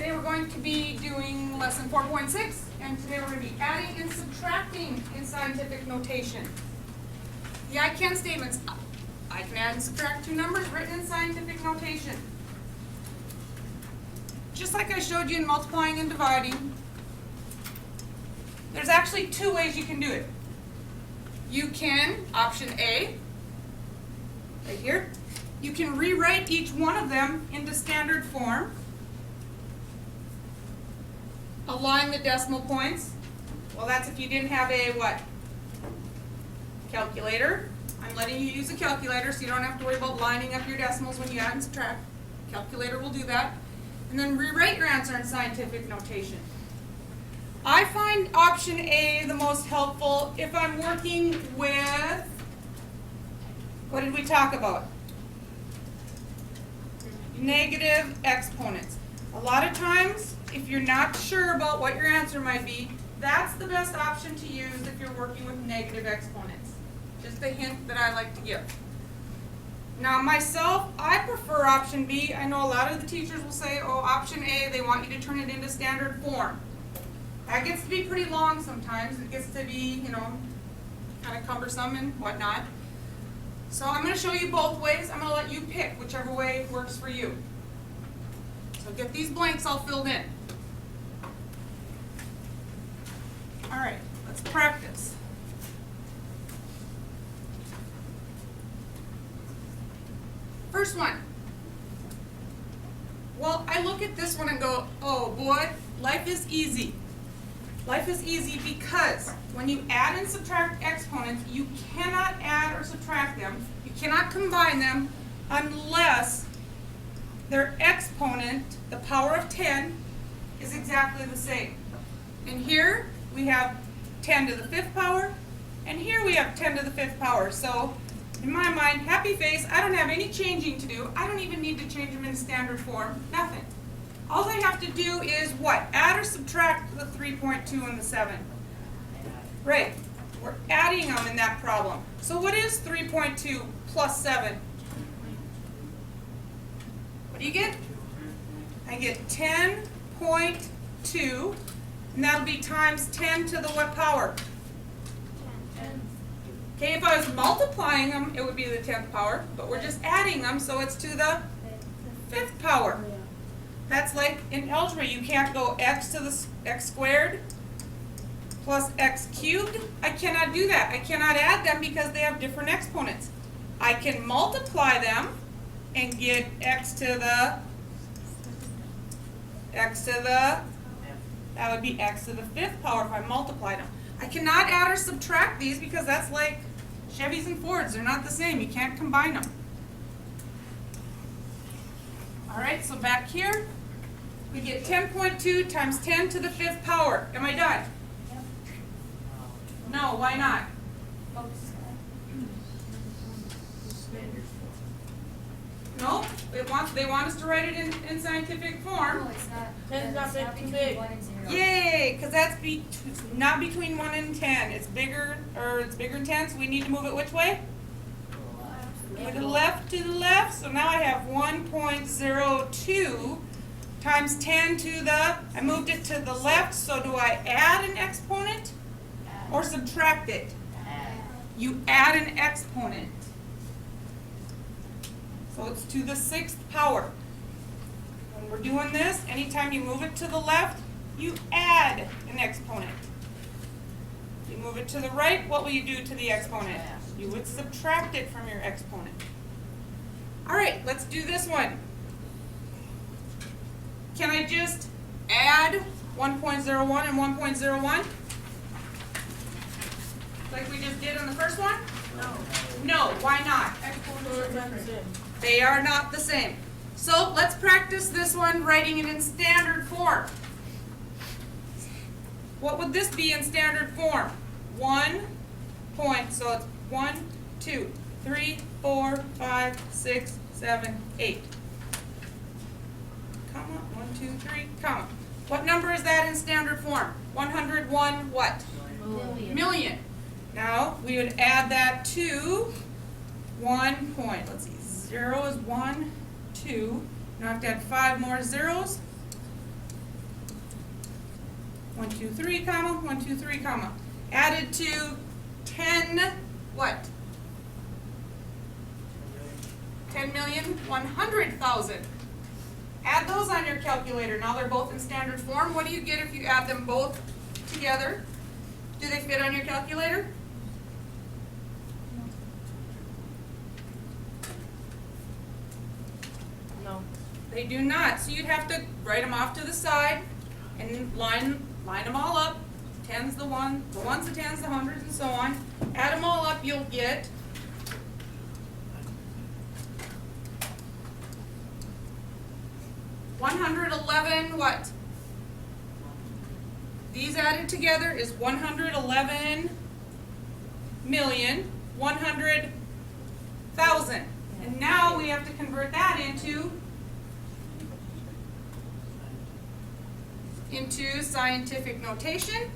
Today we're going to be doing lesson 4.6, and today we're going to be adding and subtracting in scientific notation. The I can statements. I can add and subtract two numbers written in scientific notation. Just like I showed you in multiplying and dividing, there's actually two ways you can do it. You can, option A, right here, you can rewrite each one of them into standard form. Align the decimal points. Well, that's if you didn't have a what? Calculator. I'm letting you use a calculator so you don't have to worry about lining up your decimals when you add and subtract. Calculator will do that. And then rewrite your answer in scientific notation. I find option A the most helpful if I'm working with, what did we talk about? Negative exponents. A lot of times, if you're not sure about what your answer might be, that's the best option to use if you're working with negative exponents. Just a hint that I like to give. Now myself, I prefer option B. I know a lot of the teachers will say, oh, option A, they want you to turn it into standard form. That gets to be pretty long sometimes. It gets to be, kind of cumbersome and whatnot. So I'm going to show you both ways. I'm going to let you pick whichever way works for you. So get these blanks all filled in. All right, let's practice. First one. Well, I look at this one and go, oh boy, life is easy. Life is easy because when you add and subtract exponents, you cannot add or subtract them. You cannot combine them unless their exponent, the power of 10, is exactly the same. And here we have 10 to the 5th power, and here we have 10 to the 5th power. So in my mind, happy face, I don't have any changing to do. I don't even need to change them in standard form, nothing. All I have to do is what? Add or subtract the 3.2 and the 7. Right, we're adding them in that problem. So what is 3.2 plus 7? What do you get? I get 10.2, and that'll be times 10 to the what power? 10. Okay, if I was multiplying them, it would be the 10th power, but we're just adding them, so it's to the 5th power. That's like in algebra, you can't go x to the x squared plus x cubed. I cannot do that. I cannot add them because they have different exponents. I can multiply them and get x to the, that would be x to the 5th power if I multiplied them. I cannot add or subtract these because that's like Chevys and Fords. They're not the same. You can't combine them. All right, so back here, we get 10.2 times 10 to the 5th power. Am I done? Yep. No, why not? No, they want us to write it in scientific form. No, it's not. 10's not It's big, between big. 1 and 0. Yay, because that's not between 1 and 10. It's bigger, it's bigger than 10, so we need to move it which way? To the left, so now I have 1.02 times 10 to the, I moved it to the left, so do I add an exponent or subtract it? You add an exponent. So it's to the 6th power. When we're doing this, anytime you move it to the left, you add an exponent. You move it to the right, what will you do to the exponent? You would subtract it from your exponent. All right, let's do this one. Can I just add 1.01 and 1.01? Like we just did on the first one? No, why not? They are not the same. So let's practice this one, writing it in standard form. What would this be in standard form? 1 point, so it's 1, 2, 3, 4, 5, 6, 7, 8. Comma, 1, 2, 3, comma. What number is that in standard form? 101 what? Million. Now we would add that to 1 point. Let's see, 0 is 1, 2. Now I have to add 5 more zeros. 1, 2, 3, comma, 1, 2, 3, comma. Added to 10, what? 10,100,000. Add those on your calculator. Now they're both in standard form. What do you get if you add them both together? Do they fit on your calculator? No. They do not. So you'd have to write them off to the side and line them all up. Tens the ones, the tens, the hundreds, and so on. Add them all up, you'll get 111 what? These added together is 111,100,000. And now we have to convert that into scientific notation.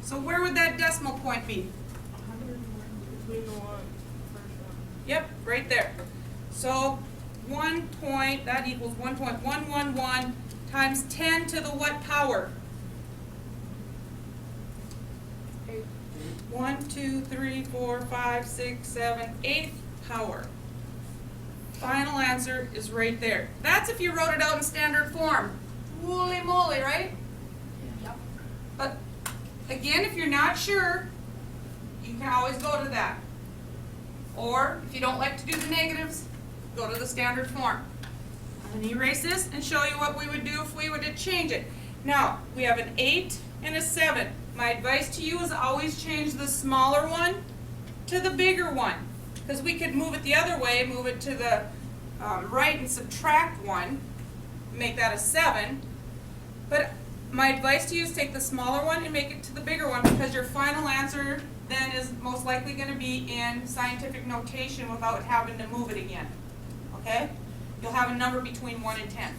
So where would that decimal point be? Between the one, first one. Yep, right there. So that equals 1.111 times 10 to the what power? 1, 2, 3, 4, 5, 6, 7, 8th power. Final answer is right there. That's if you wrote it out in standard form. Holy moly, right? Yep. But again, if you're not sure, you can always go to that. Or if you don't like to do the negatives, go to the standard form. I'm going to erase this and show you what we would do if we were to change it. Now, we have an 8 and a 7. My advice to you is always change the smaller one to the bigger one. Because we could move it the other way, move it to the right and subtract 1, make that a 7. But my advice to you is take the smaller one and make it to the bigger one, because your final answer then is most likely going to be in scientific notation without having to move it again. Okay? You'll have a number between 1 and 10.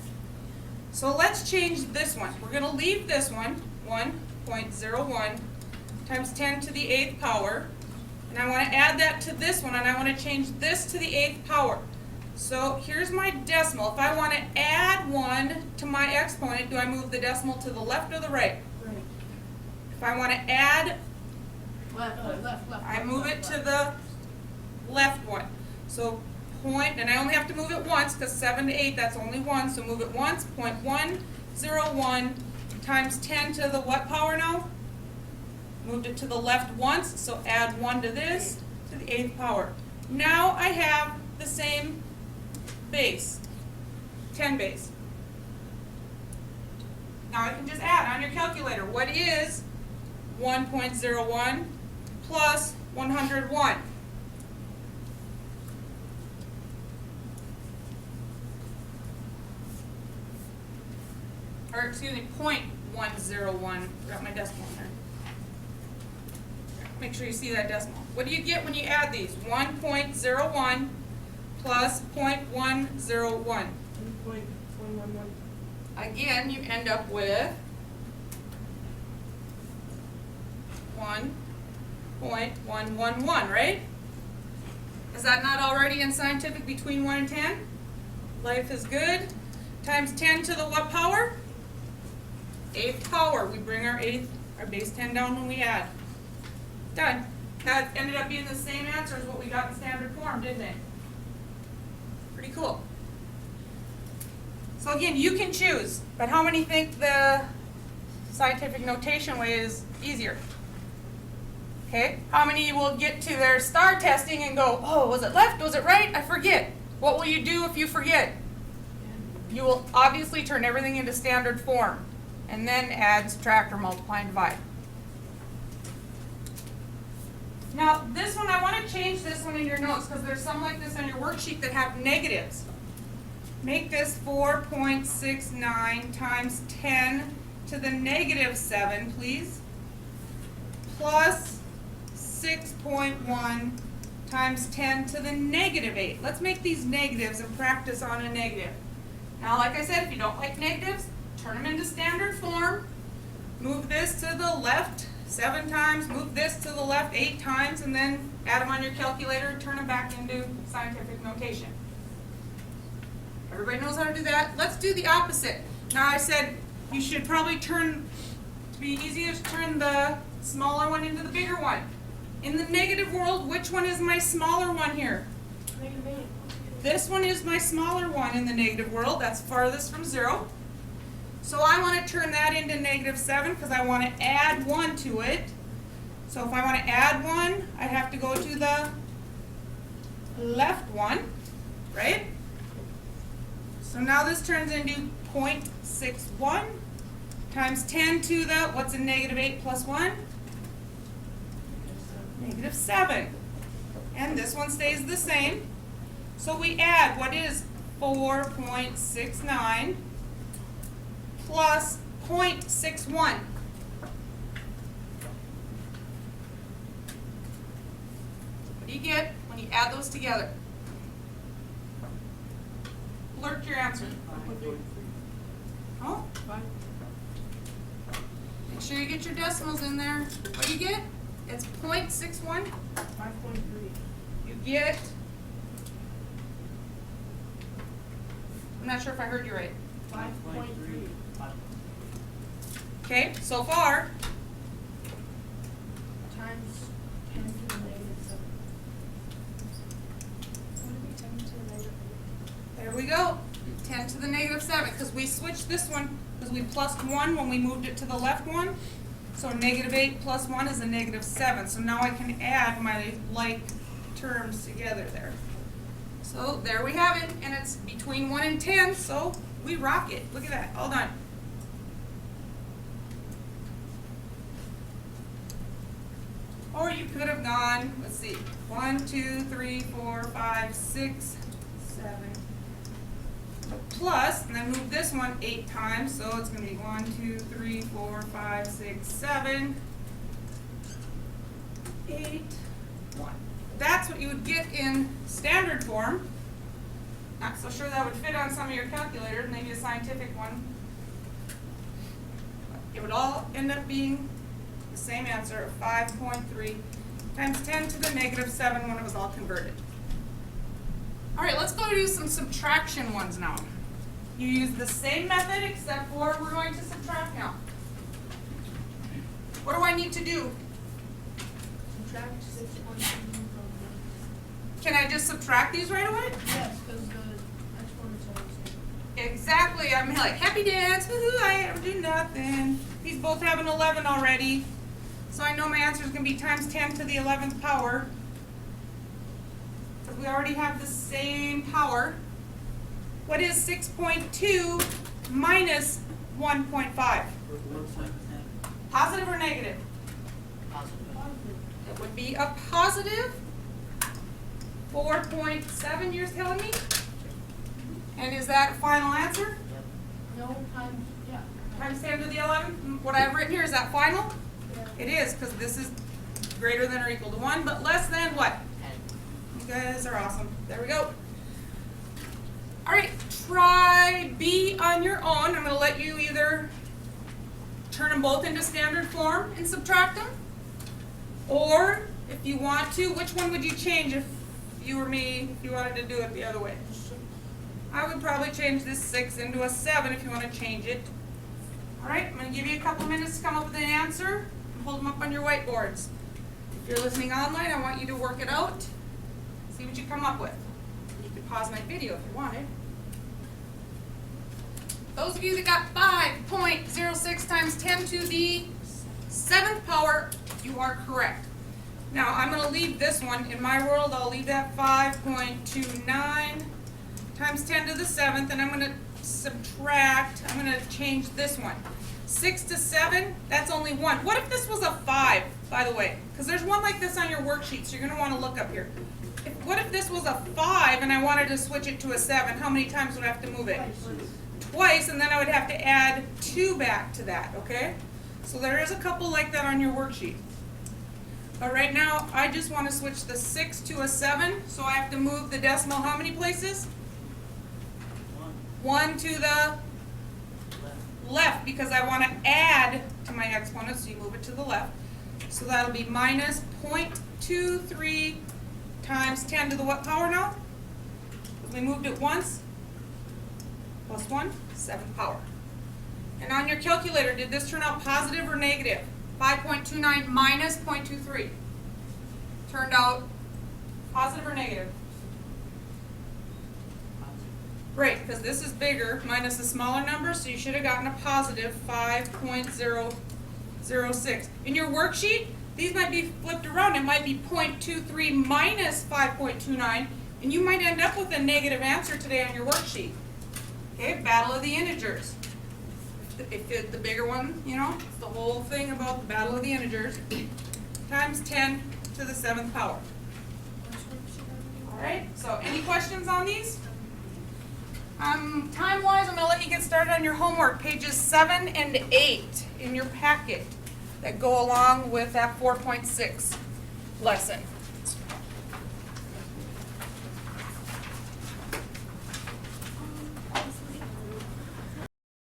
So let's change this one. We're going to leave this one, 1.01 times 10 to the 8th power. And I want to add that to this one, and I want to change this to the 8th power. So here's my decimal. If I want to add 1 to my exponent, do I move the decimal to the left or the right? Right. If I want to add, Left. I move it to the left one. So point, and I only have to move it once, because 7 to 8, that's only 1, so move it once, 0.101 times 10 to the what power now? Moved it to the left once, so add 1 to this, to the 8th power. Now I have the same base, 10 base. Now I can just add on your calculator. What is 1.01 plus 101? Or excuse me, 0.101. Got my decimal in there. Make sure you see that decimal. What do you get when you add these? 1.01 plus 0.101. 1.111. Again, you end up with 1.111, right? Is that not already in scientific between 1 and 10? Life is good. Times 10 to the what power? 8th power. We bring our base 10 down when we add. Done. That ended up being the same answer as what we got in standard form, didn't it? Pretty cool. So again, you can choose, but how many think the scientific notation way is easier? Okay, how many will get to their star testing and go, oh, was it left, was it right? I forget. What will you do if you forget? You will obviously turn everything into standard form and then add, subtract, or multiply and divide. Now, this one, I want to change this one in your notes because there's some like this on your worksheet that have negatives. Make this 4.69 times 10 to the negative 7, please, plus 6.1 times 10 to the negative 8. Let's make these negatives and practice on a negative. Now, like I said, if you don't like negatives, turn them into standard form. Move this to the left 7 times, move this to the left 8 times, and then add them on your calculator and turn them back into scientific notation. Everybody knows how to do that? Let's do the opposite. Now I said you should probably turn be easy to turn the smaller one into the bigger one. In the negative world, which one is my smaller one here? Negative 8. This one is my smaller one in the negative world. That's farthest from 0. So I want to turn that into negative 7 because I want to add 1 to it. So if I want to add 1, I have to go to the left one, right? So now this turns into 0.61 times 10 to the, what's in negative 8 plus 1? Negative 7. And this one stays the same. So we add what is 4.69 plus 0.61. What do you get when you add those together? Blurt your answer. Oh? 5. Make sure you get your decimals in there. What do you get? It's 0.61. 5.3. You get, I'm not sure if I heard you right. 5.3. Okay, so far, Times 10 to the negative 7. What would be 10 to the negative there we go. 10 to the negative 7, because we switched this one, because we plused 1 when we moved it to the left one. So negative 8 plus 1 is a negative 7. So now I can add my like terms together there. So there we have it, and it's between 1 and 10, so we rock it. Look at that, all done. Or you could have gone, let's see, 1, 2, 3, 4, 5, 6, 7. Plus, and then move this one 8 times, so it's going to be 1, 2, 3, 4, 5, 6, 7, 8, 1. That's what you would get in standard form. Not so sure that would fit on some of your calculators, maybe a scientific one. It would all end up being the same answer of 5.3 times 10 to the negative 7 when it was all converted. All right, let's go do some subtraction ones now. You use the same method except for we're going to subtract now. What do I need to do? Subtract 6.2 from Can I just subtract these right away? yes, because the exponents are the same. Exactly. I'm like, happy dance, woohoo, I do nothing. These both have an 11 already. So I know my answer is going to be times 10 to the 11th power. Because we already have the same power. What is 6.2 minus 1.5? Positive or negative? It would be a positive 4.7, you're telling me? And is that a final answer? No, times, yeah. Times 10 to the 11? What I have written here, is that final? Yeah. It is, because this is greater than or equal to 1, but less than what? You guys are awesome. There we go. All right, try B on your own. I'm going to let you either turn them both into standard form and subtract them, or if you want to, which one would you change if you were me, if you wanted to do it the other way? I would probably change this 6 into a 7 if you want to change it. All right, I'm going to give you a couple minutes to come up with an answer and hold them up on your whiteboards. If you're listening online, I want you to work it out, see what you come up with. You could pause my video if you wanted. Those of you that got 5.06 times 10 to the 7th power, you are correct. Now, I'm going to leave this one. In my world, I'll leave that 5.29 times 10 to the 7th, and I'm going to subtract, I'm going to change this one. 6 to 7, that's only 1. What if this was a 5, by the way? Because there's one like this on your worksheet, so you're going to want to look up here. What if this was a 5 and I wanted to switch it to a 7? How many times would I have to move it? Twice, and then I would have to add 2 back to that, okay? So there is a couple like that on your worksheet. But right now, I just want to switch the 6 to a 7, so I have to move the decimal how many places? 1 to the left, because I want to add to my exponent, so you move it to the left. So that'll be minus 0.23 times 10 to the what power now? We moved it once, plus 1, 7th power. And on your calculator, did this turn out positive or negative? 5.29 minus 0.23. Turned out positive or negative? Right, because this is bigger minus the smaller number, so you should have gotten a positive 5.006. In your worksheet, these might be flipped around. It might be 0.23 minus 5.29, and you might end up with a negative answer today on your worksheet. Okay, battle of the integers. If the bigger one, you know, it's the whole thing about the battle of the integers, times 10 to the 7th power. All right, so any questions on these? Time-wise, I'm going to let you get started on your homework, pages 7 and 8 in your packet that go along with that 4.6 lesson.